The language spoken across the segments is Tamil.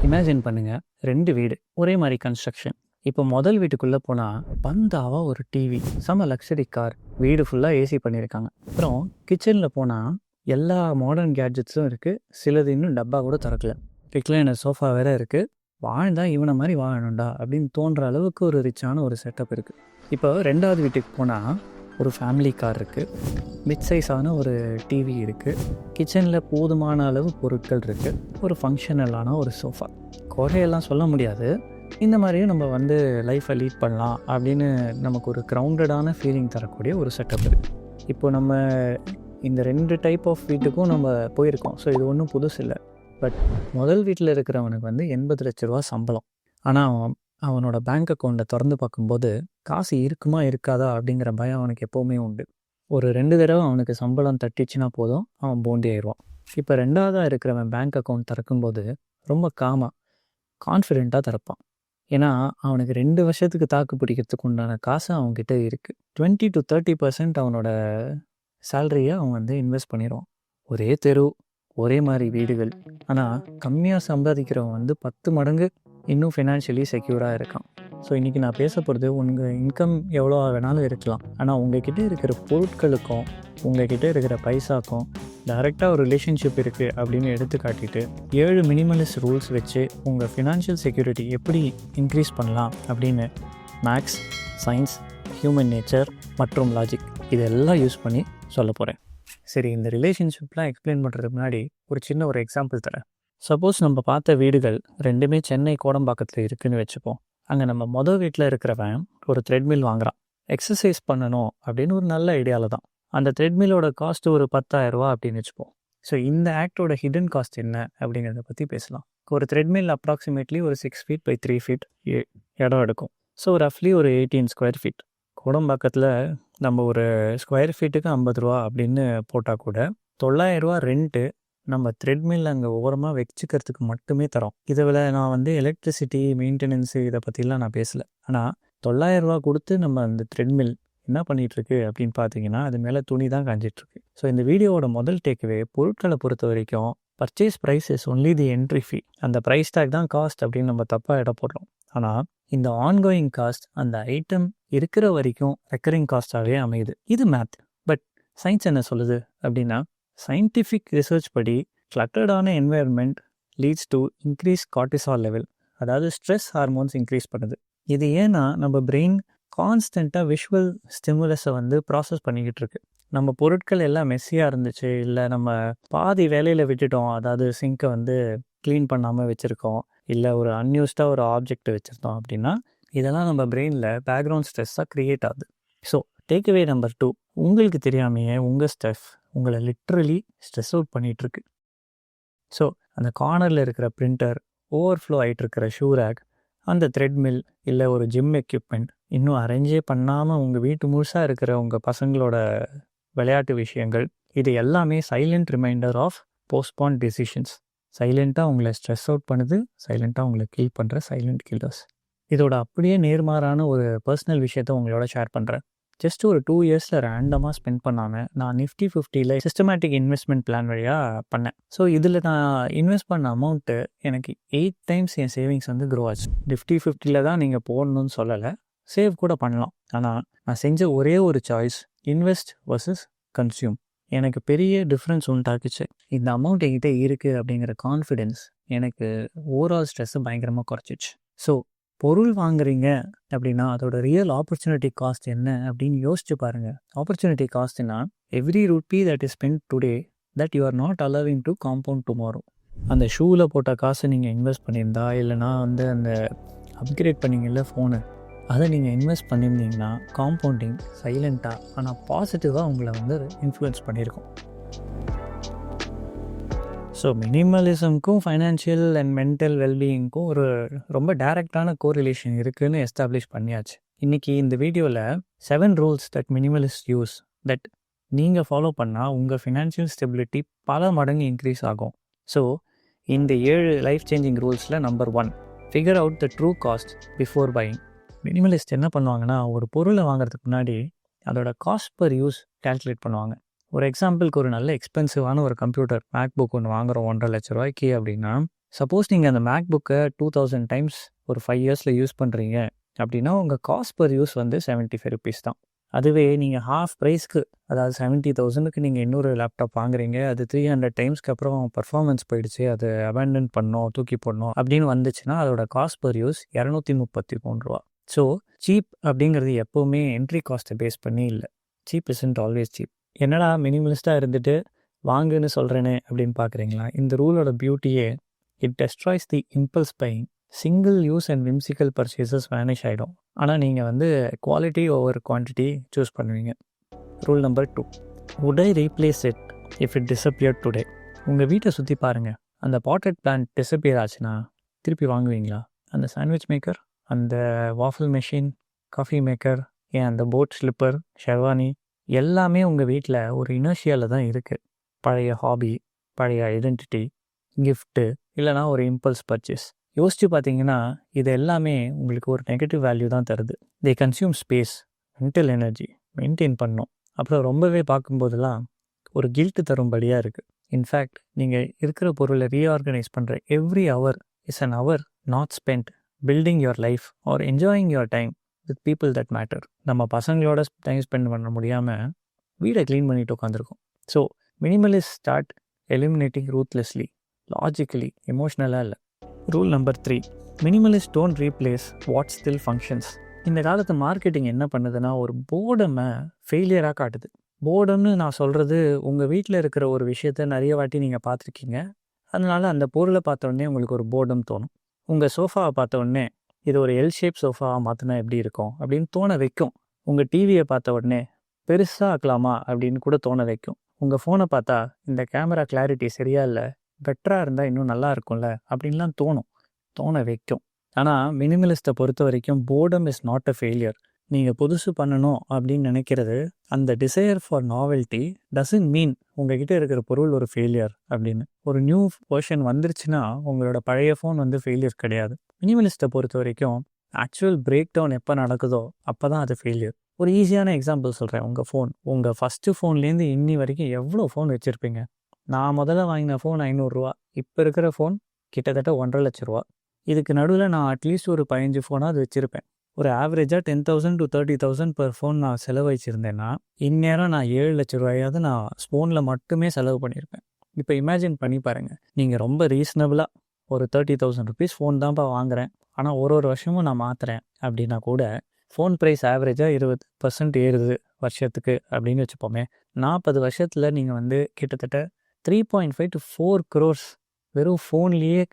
இமேஜின் பண்ணுங்க, 2 வீடு. ஒரே மாரி கன்ஸ்ட்ரக்ஷன். இப்போ முதல் வீட்டுக்குள்ள போனா, பந்தாவா ஒரு டிவி, செம லக்ஸரி கார், வீடு ஃபுல்லா ஏசி பண்ணியிருக்காங்க. அப்புறம் கிச்சன்ல போனா, எல்லா மாடர்ன் கேட்ஜெட்ஸும் இருக்கு. சிலது இன்னும் டப்பா கூட திறக்கல. ரிக்ளைனர் சோஃபா வேற இருக்கு. வாழ்ந்தா இவன மாரி வாழணும்டா அப்படின்னு தோன்ற அளவுக்கு ஒரு ரிச்சான ஒரு செட்டப் இருக்கு. இப்போ 2வது வீட்டுக்கு போனா, ஒரு ஃபேமிலி கார் இருக்கு. மிட் சைஸான ஒரு டிவி இருக்கு. கிச்சனில் போதுமான அளவு பொருட்கள் இருக்கு. ஒரு ஃபங்க்ஷனலான ஒரு சோஃபா. குறையெல்லாம் சொல்ல முடியாது. இந்த மாதிரியும் நம்ம வந்து லைஃப்பை லீட் பண்ணலாம் அப்படின்னு நமக்கு ஒரு கிரவுண்டடான ஃபீலிங் தரக்கூடிய ஒரு செட்டப் இருக்குது. இப்போ நம்ம இந்த 2 டைப் ஆஃப் வீட்டுக்கும் நம்ம போயிருக்கோம். ஸோ இது ஒன்றும் புதுசு இல்லை. பட் முதல் வீட்டில் இருக்கிறவனுக்கு வந்து 80 லட்ச ரூபா சம்பளம். ஆனால் அவனோட பேங்க் அக்கௌண்ட்டை திறந்து பார்க்கும்போது காசு இருக்குமா இருக்காதா அப்படிங்கிற பயம் அவனுக்கு எப்போவுமே உண்டு. ஒரு 2 தடவை அவனுக்கு சம்பளம் தட்டிச்சுன்னா போதும், அவன் போண்டி ஆயிடுவான். இப்போ 2வதாக இருக்கிறவன் பேங்க் அக்கௌண்ட் திறக்கும்போது ரொம்ப கான்ஃபிடெண்ட்டாக திறப்பான். ஏன்னா அவனுக்கு 2 வருஷத்துக்கு தாக்கு பிடிக்கிறதுக்கு உண்டான காசு அவன்கிட்ட இருக்குது. 20 to 30% அவனோட சேலரியை அவன் வந்து இன்வெஸ்ட் பண்ணிடுவான். ஒரே தெரு, ஒரே மாதிரி வீடுகள். ஆனால் கம்மியாக சம்பாதிக்கிறவன் வந்து 10 மடங்கு இன்னும் ஃபினான்ஷியலி செக்யூராக இருக்கான். ஸோ இன்றைக்கி நான் பேச போகிறது, உங்கள் இன்கம் எவ்வளோ வேணாலும் இருக்கலாம், ஆனால் உங்கள்கிட்ட இருக்கிற பொருட்களுக்கும் உங்கள்கிட்ட இருக்கிற பைசாக்கும் டைரெக்டாக ஒரு ரிலேஷன்ஷிப் இருக்குது அப்படின்னு எடுத்து காட்டிட்டு 7 மினிமலிஸ்ட் ரூல்ஸ் வச்சு உங்கள் ஃபினான்ஷியல் செக்யூரிட்டி எப்படி இன்க்ரீஸ் பண்ணலாம் அப்படின்னு மேக்ஸ், சயின்ஸ், ஹியூமன் நேச்சர் மற்றும் லாஜிக் இதெல்லாம் யூஸ் பண்ணி சொல்ல போகிறேன். சரி, இந்த ரிலேஷன்ஷிப்லாம் எக்ஸ்பிளைன் பண்ணுறதுக்கு முன்னாடி ஒரு சின்ன ஒரு எக்ஸாம்பிள் தரேன். சப்போஸ் நம்ம பார்த்த வீடுகள் 2மே சென்னை கோடம்பாக்கத்தில் இருக்குதுன்னு வச்சுப்போம். அங்கே நம்ம மொதல் வீட்டில் இருக்கிறவன் ஒரு த்ரெட்மில் வாங்குறான். எக்ஸசைஸ் பண்ணணும் அப்படின்னு ஒரு நல்ல ஐடியாவில் தான். அந்த த்ரெட்மில்லோட காஸ்ட்டு ஒரு 10,000 ரூபா அப்படின்னு வச்சுப்போம். ஸோ இந்த ஆக்டோட ஹிடன் காஸ்ட் என்ன அப்படிங்கிறத பற்றி பேசலாம். ஒரு த்ரெட்மில் அப்ராக்சிமேட்லி ஒரு 6 ஃபீட் பை 3 ஃபீட் இடம் எடுக்கும். ஸோ ரஃப்லி ஒரு 18 ஸ்கொயர் ஃபீட். கோடம்பாக்கத்தில் நம்ம ஒரு ஸ்கொயர் ஃபீட்டுக்கு 50 ரூபா அப்படின்னு போட்டால் கூட 900 ரூபா ரெண்ட்டு நம்ம த்ரெட்மில் அங்கே ஓரமாக வச்சுக்கிறதுக்கு மட்டுமே தரோம். இதில் நான் வந்து எலக்ட்ரிசிட்டி, மெயின்டெனன்ஸு இதை பற்றிலாம் நான் பேசலை. ஆனால் 900 ரூபா கொடுத்து நம்ம அந்த த்ரெட்மில் என்ன பண்ணிகிட்ருக்கு அப்படின்னு பார்த்தீங்கன்னா, அது மேலே துணி தான் காஞ்சிட்ருக்கு. ஸோ இந்த வீடியோவோட முதல் டேக்அவே, பொருட்களை பொறுத்த வரைக்கும் purchase price is only the entry fee. அந்த ப்ரைஸ் டேக் தான் காஸ்ட் அப்படின்னு நம்ம தப்பாக இட போடுறோம். ஆனால் இந்த ஆன்கோயிங் காஸ்ட் அந்த ஐட்டம் இருக்கிற வரைக்கும் ரெக்கரிங் காஸ்ட்டாகவே அமையுது. இது மேத். பட் சயின்ஸ் என்ன சொல்லுது அப்படின்னா, சயின்டிஃபிக் ரிசர்ச் படி கிளட்டர்டான environment leads to increase cortisol level, அதாவது ஸ்ட்ரெஸ் ஹார்மோன்ஸ் இன்க்ரீஸ் பண்ணுது. இது ஏன்னா நம்ம பிரெயின் கான்ஸ்டண்ட்டாக விஷுவல் ஸ்டிமுலஸை வந்து ப்ராசஸ் பண்ணிக்கிட்டு இருக்கு. நம்ம பொருட்கள் எல்லாம் மெஸ்ஸியாக இருந்துச்சு, இல்லை நம்ம பாதி வேலையில் விட்டுட்டோம், அதாவது சிங்கை வந்து க்ளீன் பண்ணாமல் வச்சுருக்கோம், இல்லை ஒரு அன்யூஸ்டாக ஒரு ஆப்ஜெக்ட் வச்சுருந்தோம் அப்படின்னா இதெல்லாம் நம்ம பிரெயினில் பேக்ரவுண்ட் ஸ்ட்ரெஸ்ஸாக க்ரியேட் ஆகுது. ஸோ டேக்அவே நம்பர் 2, உங்களுக்கு தெரியாமையே உங்கள் ஸ்ட்ரெஸ் உங்களை லிட்ரலி ஸ்ட்ரெஸ் அவுட் பண்ணிகிட்ருக்கு. ஸோ அந்த கார்னரில் இருக்கிற பிரிண்டர், ஓவர்ஃப்ளோ ஆகிட்டு இருக்கிற ஷூ ரேக், அந்த த்ரெட்மில், இல்லை ஒரு ஜிம் எக்யூப்மெண்ட், இன்னும் அரேஞ்சே பண்ணாமல் உங்கள் வீட்டு முழுசாக இருக்கிற உங்கள் பசங்களோட விளையாட்டு விஷயங்கள், இது எல்லாமே silent reminder of postpone decisions. சைலண்ட்டாக உங்களை ஸ்ட்ரெஸ் அவுட் பண்ணுது, சைலண்ட்டாக உங்களை கில் பண்ணுற சைலண்ட் கில்லர்ஸ். இதோட அப்படியே நேர்மாறான ஒரு பர்சனல் விஷயத்த உங்களோட ஷேர் பண்ணுறேன். ஜஸ்ட் ஒரு 2 இயர்ஸில் ரேண்டமாக ஸ்பெண்ட் பண்ணாமல் நான் நிஃப்டி 50ல் சிஸ்டமேட்டிக் இன்வெஸ்ட்மெண்ட் பிளான் வழியாக பண்ணேன். ஸோ இதில் நான் இன்வெஸ்ட் பண்ண அமௌண்ட்டு எனக்கு 8 டைம்ஸ் என் சேவிங்ஸ் வந்து க்ரோ ஆச்சு. நிஃப்டி 50ல் தான் நீங்கள் போடணும்னு சொல்லலை, சேவ் கூட பண்ணலாம். ஆனால் நான் செஞ்ச ஒரே ஒரு சாய்ஸ், இன்வெஸ்ட் வர்சஸ் கன்சியூம், எனக்கு பெரிய டிஃப்ரென்ஸ் உண்டாக்குச்சு. இந்த அமௌண்ட் என்கிட்ட இருக்குது அப்படிங்கிற கான்ஃபிடென்ஸ் எனக்கு ஓவரால் ஸ்ட்ரெஸ்ஸை பயங்கரமாக குறைச்சிச்சு. ஸோ பொருள் வாங்குறீங்க அப்படின்னா அதோட ரியல் ஆப்பர்ச்சுனிட்டி காஸ்ட் என்ன அப்படின்னு யோசிச்சு பாருங்கள். ஆப்பர்ச்சுனிட்டி காஸ்ட்னா every rupee that is spend today that you are not allowing to compound tomorrow. அந்த ஷூவில் போட்ட காசை நீங்கள் இன்வெஸ்ட் பண்ணியிருந்தா, இல்லைனா வந்து அந்த அப்கிரேட் பண்ணிங்கல்ல ஃபோனு, அதை நீங்கள் இன்வெஸ்ட் பண்ணியிருந்தீங்கன்னா காம்பவுண்டிங் சைலண்ட்டாக ஆனால் பாசிட்டிவாக உங்களை வந்து இன்ஃப்ளூயன்ஸ் பண்ணியிருக்கோம். ஸோ மினிமலிசம்க்கும் ஃபைனான்ஷியல் அண்ட் மென்டல் வெல்பீயிங்க்கும் ஒரு ரொம்ப டைரக்டான கோரிலேஷன் இருக்குதுன்னு எஸ்டாப்ளிஷ் பண்ணியாச்சு. இன்றைக்கி இந்த வீடியோவில் 7 rules that Minimalist use that நீங்கள் ஃபாலோ பண்ணால் உங்கள் ஃபினான்ஷியல் ஸ்டெபிலிட்டி பல மடங்கு இன்க்ரீஸ் ஆகும். ஸோ இந்த 7 லைஃப் சேஞ்சிங் ரூல்ஸில் number 1, figure out the true cost before buying. Minimalist என்ன பண்ணுவாங்கன்னா, ஒரு பொருளை வாங்குறதுக்கு முன்னாடி அதோட காஸ்ட் பர் யூஸ் கால்குலேட் பண்ணுவாங்க. ஒரு எக்ஸாம்பிளுக்கு ஒரு நல்ல எக்ஸ்பென்சிவான ஒரு கம்ப்யூட்டர் மேக்புக் ஒன்று வாங்குகிறோம் 1.5 லட்ச ரூபாய்க்கு அப்படின்னா சப்போஸ் நீங்கள் அந்த மேக் புக்கை 2000 டைம்ஸ் ஒரு 5 இயர்ஸில் யூஸ் பண்ணுறீங்க அப்படின்னா உங்கள் காஸ்ட் பர் யூஸ் வந்து 75 rupees தான். அதுவே நீங்கள் ஹாஃப் ப்ரைஸ்க்கு, அதாவது 70,000க்கு நீங்கள் இன்னொரு லேப்டாப் வாங்குறீங்க, அது 300 டைம்ஸ்க்கு அப்புறம் பர்ஃபார்மன்ஸ் போயிடுச்சு, அது அபேண்டன் பண்ணோம், தூக்கி போடணும் அப்படின்னு வந்துச்சுன்னா அதோட காஸ்ட் பர் யூஸ் 233 ரூபா. ஸோ சீப் அப்படிங்கிறது எப்போவுமே என்ட்ரி காஸ்ட்டை பேஸ் பண்ணி இல்லை. Cheap isn't always cheap. என்னடா மினிமலிஸ்ட்டாக இருந்துட்டு வாங்குன்னு சொல்கிறேனே அப்படின்னு பார்க்குறீங்களா? இந்த ரூலோட பியூட்டியே it destroys the impulse buying. Single use and whimsical purchases vanish ஆகிடும். ஆனால் நீங்கள் வந்து குவாலிட்டி ஓவர் குவான்டிட்டி சூஸ் பண்ணுவீங்க. Rule number 2, would I replace it if it disappeared today? உங்கள் வீட்டை சுற்றி பாருங்கள். அந்த பாட்டட் பிளான்ட் டிஸப்பியர் ஆச்சுன்னா திருப்பி வாங்குவீங்களா? அந்த சாண்ட்விச் மேக்கர், அந்த வாஃபிள் மெஷின், காஃபி மேக்கர், ஏன் அந்த போட் ஸ்லிப்பர், ஷெர்வானி எல்லாமே உங்கள் வீட்டில் ஒரு இனர்ஷியாவில் தான் இருக்குது. பழைய ஹாபி, பழைய ஐடென்டிட்டி, கிஃப்ட்டு, இல்லைனா ஒரு இம்பல்ஸ் பர்ச்சேஸ். யோசித்து பார்த்தீங்கன்னா இது எல்லாமே உங்களுக்கு ஒரு நெகட்டிவ் வேல்யூ தான் தருது. They consume space, mental energy, maintain பண்ணணும். அப்புறம் ரொம்பவே பார்க்கும்போதெல்லாம் ஒரு கில்ட்டு தரும்படியாக இருக்குது. இன்ஃபேக்ட் நீங்கள் இருக்கிற பொருளை ரீஆர்கனைஸ் பண்ணுற every hour is an hour not spend building your life R enjoying your time with people that matter. நம்ம பசங்களோட டைம் ஸ்பெண்ட் பண்ண முடியாமல் வீடை க்ளீன் பண்ணிட்டு உட்காந்துருக்கோம். So minimalist start eliminating ruthlessly, logically, எமோஷ்னலாக இல்லை. Rule number 3, minimalist don't replace what still functions. இந்த காலத்து மார்க்கெட்டிங் என்ன பண்ணுதுன்னா ஒரு போர்டமை ஃபெயிலியராக காட்டுது. போர்டம்னு நான் சொல்கிறது, உங்கள் வீட்டில் இருக்கிற ஒரு விஷயத்த நிறைய வாட்டி நீங்கள் பார்த்துருக்கீங்க, அதனால் அந்த பொருளை பார்த்த உடனே உங்களுக்கு ஒரு போர்டம் தோணும். உங்கள் சோஃபாவை பார்த்த உடனே இது ஒரு எல் ஷேப் சோஃபாவாக மாற்றினா எப்படி இருக்கும் அப்படின்னு தோண வைக்கும். உங்கள் டிவியை பார்த்த உடனே பெருசாக ஆக்கலாமா அப்படின்னு கூட தோண வைக்கும். உங்கள் ஃபோனை பார்த்தா இந்த கேமரா கிளாரிட்டி சரியா இல்லை, பெட்டராக இருந்தால் இன்னும் நல்லா இருக்கும்ல அப்படின்லாம் தோண வைக்கும். ஆனால் மினிமலிஸ்ட்டை பொறுத்த வரைக்கும் boredom is not a failure. நீங்கள் புதுசு பண்ணணும் அப்படின்னு நினைக்கிறது, அந்த desire for novelty doesn't mean உங்ககிட்ட இருக்கிற பொருள் ஒரு ஃபெயிலியர் அப்படின்னு. ஒரு நியூ வெர்ஷன் வந்துருச்சுன்னா உங்களோட பழைய ஃபோன் வந்து ஃபெயிலியர் கிடையாது. மினிமலிஸ்ட்டை பொறுத்த வரைக்கும் ஆக்சுவல் பிரேக் டவுன் எப்போ நடக்குதோ அப்போ தான் அது ஃபெயிலியர். ஒரு ஈஸியான எக்ஸாம்பிள் சொல்கிறேன். உங்கள் ஃபஸ்ட்டு ஃபோன்லேருந்து இன்னி வரைக்கும் எவ்வளோ ஃபோன் வச்சுருப்பீங்க? நான் முதல்ல வாங்கின ஃபோன் 500 ரூபா, இப்போ இருக்கிற ஃபோன் கிட்டத்தட்ட 1.5 லட்ச ரூபா. இதுக்கு நடுவில் நான் அட்லீஸ்ட் ஒரு 15 ஃபோனாக வச்சுருப்பேன். ஒரு ஆவரேஜாக 10,000 to 30,000 பர் ஃபோன் நான் செலவழிச்சிருந்தேன்னா இந்நேரம் நான் 7 லட்ச ரூபாயாவது நான் ஃபோனில் மட்டுமே செலவு பண்ணியிருப்பேன். இப்போ இமேஜின் பண்ணி பாருங்கள், நீங்கள் ரொம்ப ரீசனபிளாக ஒரு 30,000 ருபீஸ் ஃபோன் தான்ப்பா வாங்குகிறேன், ஆனால் ஒரு வருஷமும் நான் மாற்றுறேன் அப்படின்னா கூட ஃபோன் ப்ரைஸ் ஆவரேஜாக 20% ஏறுது வருஷத்துக்கு அப்படின்னு வச்சுப்போமே. 40 வருஷத்தில் நீங்கள் வந்து கிட்டத்தட்ட 3.5 to 4 crores வெறும் ஃபோன்லேயே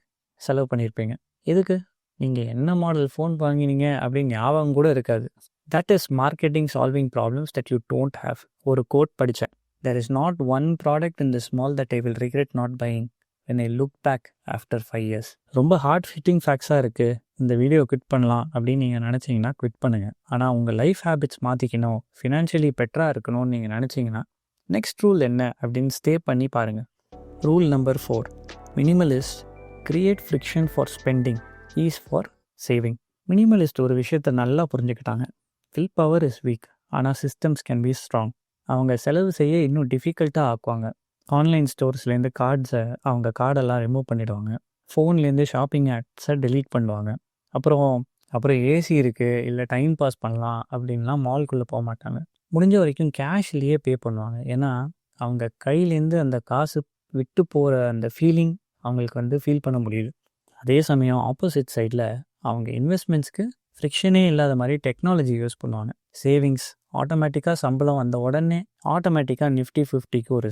செலவு பண்ணியிருப்பீங்க. எதுக்கு? நீங்கள் என்ன மாடல் ஃபோன் வாங்கினீங்க அப்படின்னு ஞாபகம் கூட இருக்காது. That is marketing solving problems that you don't have. ஒரு கோட் படித்தேன், there is not one product in this mall that I will regret not buying when I look back after 5 years. ரொம்ப ஹார்ட் ஃபிட்டிங் ஃபேக்ட்ஸாக இருக்குது. இந்த வீடியோ குவிட் பண்ணலாம் அப்படின்னு நீங்கள் நினச்சிங்கன்னா குவிட் பண்ணுங்கள். ஆனால் உங்கள் லைஃப் ஹேபிட்ஸ் மாற்றிக்கணும், ஃபினான்ஷியலி பெட்டராக இருக்கணும்னு நீங்கள் நினச்சிங்கன்னா நெக்ஸ்ட் ரூல் என்ன அப்படின்னு ஸ்டே பண்ணி பாருங்கள். Rule number 4, minimalist create friction for spending, ease for saving. Minimalist ஒரு விஷயத்தை நல்லா புரிஞ்சுக்கிட்டாங்க. வில் பவர் இஸ் வீக், ஆனால் சிஸ்டம்ஸ் கேன் பி ஸ்ட்ராங். அவங்க செலவு செய்ய இன்னும் டிஃபிகல்ட்டாக ஆக்குவாங்க. ஆன்லைன் ஸ்டோர்ஸ்லேருந்து அவங்க கார்டெல்லாம் ரிமூவ் பண்ணிவிடுவாங்க. ஃபோன்லேருந்து ஷாப்பிங் ஆப்ஸை டெலீட் பண்ணுவாங்க. அப்புறம் ஏசி இருக்குது, இல்லை டைம் பாஸ் பண்ணலாம் அப்படின்லாம் மால்குள்ளே போக மாட்டாங்க. முடிஞ்ச வரைக்கும் கேஷ்லேயே பே பண்ணுவாங்க. ஏன்னா அவங்க கையிலேருந்து அந்த காசு விட்டு போகிற அந்த ஃபீலிங் அவங்களுக்கு வந்து ஃபீல் பண்ண முடியுது. அதே சமயம் ஆப்போசிட் சைடில் அவங்க இன்வெஸ்ட்மெண்ட்ஸ்க்கு ஃப்ரிக்ஷனே இல்லாத மாதிரி டெக்னாலஜி யூஸ் பண்ணுவாங்க. சேவிங்ஸ் ஆட்டோமேட்டிக்காக சம்பளம் வந்த உடனே ஆட்டோமேட்டிக்காக நிஃப்டி 50க்கு ஒரு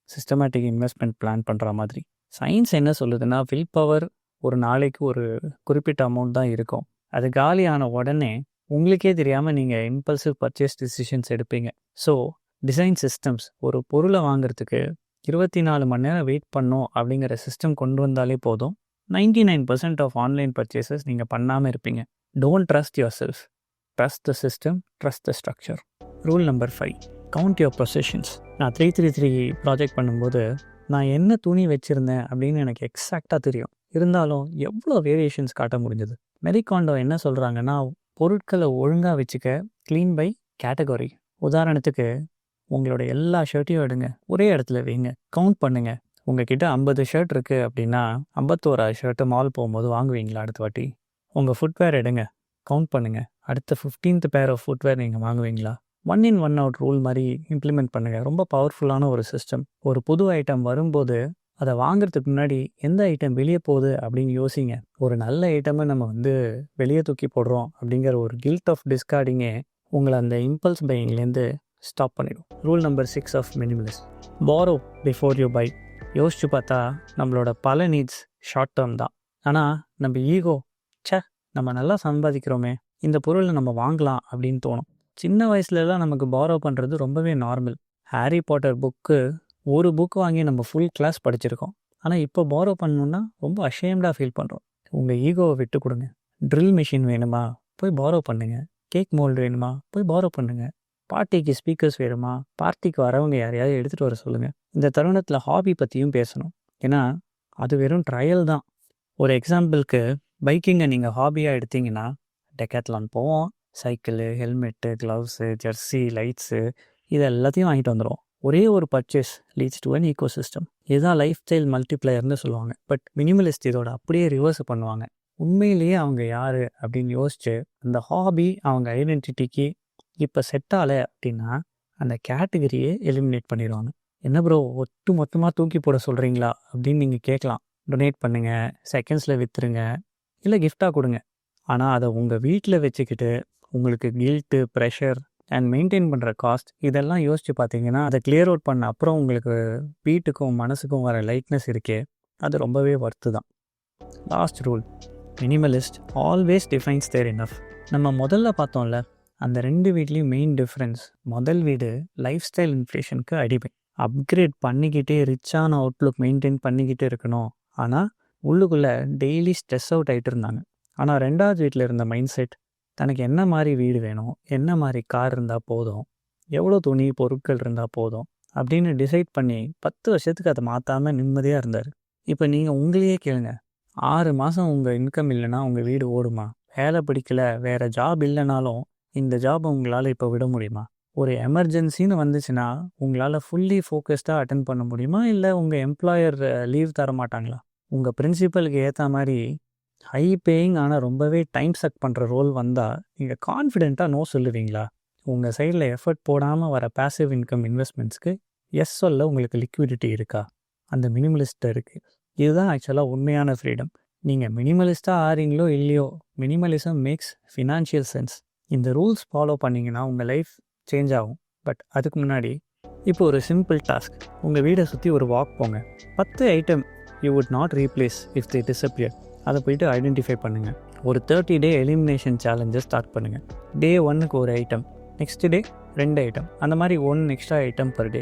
சிஸ்டமேட்டிக் இன்வெஸ்ட்மெண்ட் பிளான் பண்ணுற மாதிரி. சயின்ஸ் என்ன சொல்லுதுன்னா, வில் பவர் ஒரு நாளைக்கு ஒரு குறிப்பிட்ட அமௌண்ட் தான் இருக்கும். அது காலியான உடனே உங்களுக்கே தெரியாமல் நீங்கள் இம்பல்சிவ் பர்ச்சேஸ் டிசிஷன்ஸ் எடுப்பீங்க. ஸோ டிசைன் சிஸ்டம்ஸ், ஒரு பொருளை வாங்குறதுக்கு 24 மணி நேரம் வெயிட் பண்ணோம் அப்படிங்கிற சிஸ்டம் கொண்டு வந்தாலே போதும். 99% ஆஃப் ஆன்லைன் பர்ச்சேசஸ் நீங்கள் பண்ணாமல் இருப்பீங்க. Don't trust your self, trust the system, trust the structure. Rule number 5, count your possessions. நான் 333 ப்ராஜெக்ட் பண்ணும்போது நான் என்ன துணி வச்சுருந்தேன் அப்படின்னு எனக்கு எக்ஸாக்டாக தெரியும். இருந்தாலும் எவ்வளோ வேரியேஷன்ஸ் காட்ட முடிஞ்சது. மெரிகாண்டோ என்ன சொல்கிறாங்கன்னா, பொருட்களை ஒழுங்காக வச்சுக்க, க்ளீன் பை கேட்டகரி. உதாரணத்துக்கு உங்களோட எல்லா ஷர்ட்டையும் எடுங்க, ஒரே இடத்துல வைங்க, கவுண்ட் பண்ணுங்கள். உங்ககிட்ட 50 ஷர்ட் இருக்குது அப்படின்னா 51 ஷர்ட்டு மால் போகும்போது வாங்குவீங்களா அடுத்த வாட்டி? உங்கள் ஃபுட்வேர் எடுங்க, கவுண்ட் பண்ணுங்கள். அடுத்த 15th பேர் ஆஃப் ஃபுட்வேர் நீங்கள் வாங்குவீங்களா? 1 in 1 out ரூல் மாதிரி இம்ப்ளிமெண்ட் பண்ணுங்கள். ரொம்ப பவர்ஃபுல்லான ஒரு சிஸ்டம். ஒரு புது ஐட்டம் வரும்போது அதை வாங்குறதுக்கு முன்னாடி எந்த ஐட்டம் வெளியே போகுது அப்படின்னு யோசிங்க. ஒரு நல்ல ஐட்டமை நம்ம வெளியே தூக்கி போடுறோம் அப்படிங்கிற ஒரு கில்ட் ஆஃப் டிஸ்கார்டிங்கே உங்களை அந்த இம்பல்ஸ் பையிங்லேருந்து ஸ்டாப் பண்ணிடும். Rule number 6 of minimalist: borrow before you buy. யோசிச்சு பார்த்தா நம்மளோட பல நீட்ஸ் ஷார்ட் டேர்ம் தான். ஆனால் நம்ம ஈகோ, நம்ம நல்லா சம்பாதிக்கிறோமே, இந்த பொருளை நம்ம வாங்கலாம் அப்படின்னு தோணும். சின்ன வயசுலலாம் நமக்கு பாரோ பண்ணுறது ரொம்பவே நார்மல். ஹாரி பாட்டர் ஒரு புக் வாங்கி நம்ம ஃபுல் கிளாஸ் படிச்சிருக்கோம். ஆனால் இப்போ பாரோ பண்ணணுன்னா ரொம்ப அஷேம்டாக ஃபீல் பண்ணுறோம். உங்கள் ஈகோவை விட்டு கொடுங்க. ட்ரில் மிஷின் வேணுமா, போய் பாரோ பண்ணுங்க. கேக் மோல்டு வேணுமா, போய் பாரோ பண்ணுங்க. பார்ட்டிக்கு ஸ்பீக்கர்ஸ் வேணுமா, பார்ட்டிக்கு வரவங்க யாரையாவது எடுத்துகிட்டு வர சொல்லுங்கள். இந்த தருணத்தில் ஹாபி பற்றியும் பேசணும். ஏன்னா அது வெறும் ட்ரையல் தான். ஒரு எக்ஸாம்பிளுக்கு, பைக்கிங்கை நீங்கள் ஹாபியாக எடுத்தீங்கன்னா டெக்காத்லான் போவோம். Cycle, helmet, gloves, jersey, lights, இது எல்லாத்தையும் வாங்கிட்டு வந்துடுவோம். ஒரே ஒரு purchase leads to an ecosystem. இதுதான் லைஃப் ஸ்டைல் மல்டிப்ளையர்னு சொல்லுவாங்க. பட் மினிமலிஸ்ட் இதோட அப்படியே ரிவர்ஸ் பண்ணுவாங்க. உண்மையிலேயே அவங்க யார் அப்படின்னு யோசிச்சு அந்த ஹாபி அவங்க ஐடென்டிட்டிக்கு இப்போ செட் ஆகலை அப்படின்னா அந்த கேட்டகரியே எலிமினேட் பண்ணிடுவாங்க. என்ன ப்ரோ, ஒட்டு மொத்தமாக தூக்கி போட சொல்கிறீங்களா அப்படின்னு நீங்கள் கேட்கலாம். டொனேட் பண்ணுங்கள், செகண்ட்ஸில் விற்றுருங்க, இல்லை கிஃப்டாக கொடுங்க. ஆனால் அதை உங்கள் வீட்டில் வச்சுக்கிட்டு உங்களுக்கு கில்ட்டு, ப்ரெஷர் அண்ட் மெயின்டைன் பண்ணுற காஸ்ட் இதெல்லாம் யோசித்து பார்த்தீங்கன்னா அதை கிளியர் அவுட் பண்ண அப்புறம் உங்களுக்கு வீட்டுக்கும் மனசுக்கும் வர லைட்னஸ் இருக்கே, அது ரொம்பவே ஒர்த்து தான். Last rule: minimalist always defines their enough. நம்ம முதல்ல பார்த்தோம்ல, அந்த 2 வீட்லேயும் மெயின் டிஃப்ரென்ஸ். முதல் வீடு லைஃப் ஸ்டைல் இன்ஃப்ளேஷனுக்கு அடிமை. அப்கிரேட் பண்ணிக்கிட்டே ரிச்சான அவுட்லுக் மெயின்டைன் பண்ணிக்கிட்டே இருக்கணும். ஆனால் உள்ளுக்குள்ளே டெய்லி ஸ்ட்ரெஸ் அவுட் ஆகிட்டு இருந்தாங்க. ஆனால் 2வது வீட்டில் இருந்த மைண்ட் செட், தனக்கு என்ன மாதிரி வீடு வேணும், என்ன மாதிரி கார் இருந்தால் போதும், எவ்வளோ துணி பொருட்கள் இருந்தால் போதும் அப்படின்னு டிசைட் பண்ணி 10 வருஷத்துக்கு அதை மாற்றாமல் நிம்மதியாக இருந்தார். இப்போ நீங்கள் உங்களையே கேளுங்க, 6 மாதம் உங்கள் இன்கம் இல்லைன்னா உங்கள் வீடு ஓடுமா? வேலை பிடிக்கல, வேறு ஜாப் இல்லைனாலும் இந்த ஜாப் உங்களால் இப்போ விட முடியுமா? ஒரு எமர்ஜென்சின்னு வந்துச்சுன்னா உங்களால் ஃபுல்லி ஃபோக்கஸ்டாக அட்டென்ட் பண்ண முடியுமா? இல்லை உங்கள் எம்ப்ளாயர் லீவ் தர மாட்டாங்களா? உங்கள் பிரின்சிபலுக்கு ஏற்ற மாதிரி ஹை பேயிங் ஆனால் ரொம்பவே டைம் சக் பண்ணுற ரோல் வந்தால் நீங்கள் கான்ஃபிடென்ட்டாக நோ சொல்லுவீங்களா? உங்கள் சைடில் எஃபர்ட் போடாமல் வர பேசிவ் இன்கம் இன்வெஸ்ட்மெண்ட்ஸ்க்கு எஸ் சொல்ல உங்களுக்கு லிக்விடிட்டி இருக்கா? அந்த மினிமலிஸ்ட்டாக இருக்குது. இதுதான் ஆக்சுவலாக உண்மையான ஃப்ரீடம். நீங்கள் மினிமலிஸ்ட்டாக ஆறீங்களோ இல்லையோ, மினிமலிசம் மேக்ஸ் ஃபினான்ஷியல் சென்ஸ். இந்த ரூல்ஸ் ஃபாலோ பண்ணிங்கன்னா உங்கள் லைஃப் சேஞ்ச் ஆகும். பட் அதுக்கு முன்னாடி இப்போ ஒரு சிம்பிள் டாஸ்க்: உங்கள் வீடை சுற்றி ஒரு வாக் போங்க. 10 item you would not replace if they disappear. அதை போய்ட்டு ஐடென்டிஃபை பண்ணுங்கள். ஒரு 30 டே எலிமினேஷன் சேலஞ்சை ஸ்டார்ட் பண்ணுங்கள். டே 1க்கு ஒரு ஐட்டம், நெக்ஸ்ட் டே 2 ஐட்டம், அந்த மாதிரி 1 எக்ஸ்ட்ரா ஐட்டம் பர் டே.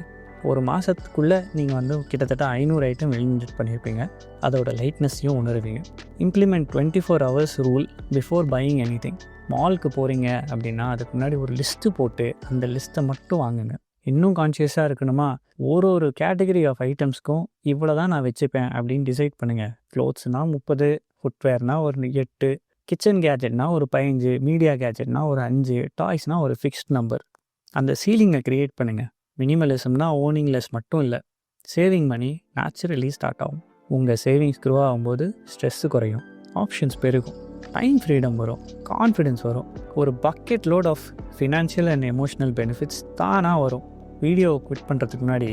ஒரு மாதத்துக்குள்ளே நீங்கள் கிட்டத்தட்ட 500 ஐட்டம் எலிமினேட் பண்ணியிருப்பீங்க. அதோட லைட்னஸையும் உணருவீங்க. Implement 24 hours rule before buying anything. மாலுக்கு போகிறீங்க அப்படின்னா அதுக்கு முன்னாடி ஒரு லிஸ்ட்டு போட்டு அந்த லிஸ்ட்டை மட்டும் வாங்குங்க. இன்னும் கான்ஷியஸாக இருக்கணுமா, ஒரு கேட்டகரி ஆஃப் ஐட்டம்ஸ்க்கும் இவ்வளோ தான் நான் வச்சுப்பேன் அப்படின்னு டிசைட் பண்ணுங்கள். க்ளோத்ஸ்னால் 30, ஃபுட்வேர்னால் ஒரு 8, கிச்சன் கேஜெட்னால் ஒரு 15, மீடியா கேஜெட்னால் ஒரு 5, டாய்ஸ்னால் ஒரு ஃபிக்ஸ்ட் நம்பர். அந்த சீலிங்கை க்ரியேட் பண்ணுங்கள். மினிமலிசம்னா ஓனிங் லெஸ் மட்டும் இல்லை, சேவிங் மணி நேச்சுரலி ஸ்டார்ட் ஆகும். உங்கள் சேவிங்ஸ் க்ரோ ஆகும்போது ஸ்ட்ரெஸ்ஸு குறையும், ஆப்ஷன்ஸ் பெருகும், டைம் ஃப்ரீடம் வரும், கான்ஃபிடென்ஸ் வரும், ஒரு bucket load of financial and emotional benefits தானாக வரும். வீடியோவை குவிட் பண்ணுறதுக்கு முன்னாடி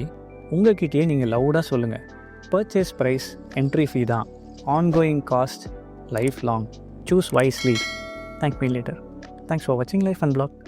உங்கள்கிட்டயே நீங்கள் லவுடாக சொல்லுங்கள், பர்ச்சேஸ் ப்ரைஸ் என்ட்ரி ஃபீ தான், ongoing cost life long, choose wisely, thank me later. Thanks for வாட்சிங் லைஃப் அண்ட் பிளாக்.